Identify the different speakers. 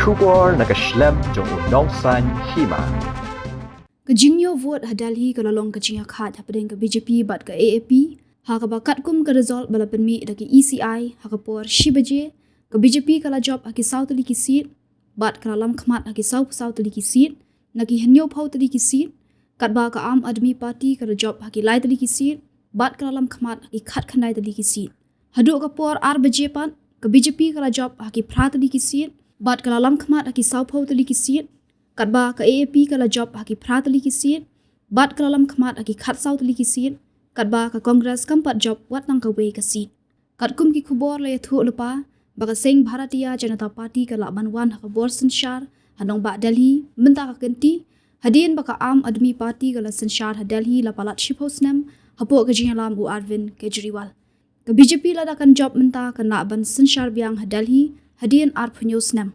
Speaker 1: Shubor nakashlem jong unong san Hima.
Speaker 2: Kajingyo vote hadalhi kalalong kajingya khat hapadeng ka BJP bat ka AAP ha ka bakat kum ka result bala penmi daki ECI ha ka por Baje ka BJP kala job ha ki South li ki seat bat kala Lamkhmat ha ki South li ki seat naki henyo phau li ki seat kat ba ka Aam Aadmi Party kala job ha ki lai li ki seat bat kala Lamkhmat ha ki khat khandai li ki seat Haduh ka por Baje pat ka BJP kala job ha ki phrat li ki seat bat kala Lamkhmat ha ki South li ki seat kat ba ka AAP kala job ha ki phrat li ki seat bat kala Lamkhmat ha ki khat South li ki seat kat ba ka Congress kampat job wat nang ka we ka seat kat kum ki khubor le thu lepa baka sing Bharatiya Janata Party kala banwan ha ka bor sanshar hanong ba Delhi menta ka kenti hadin baka Aam Aadmi Party kala sanshar ha Delhi la palat shiphosnam hapo ka jingalam u Arvind Kejriwal ka BJP la da kan job menta kan na ban sanshar biang ha Delhi hadin ar phunyo snam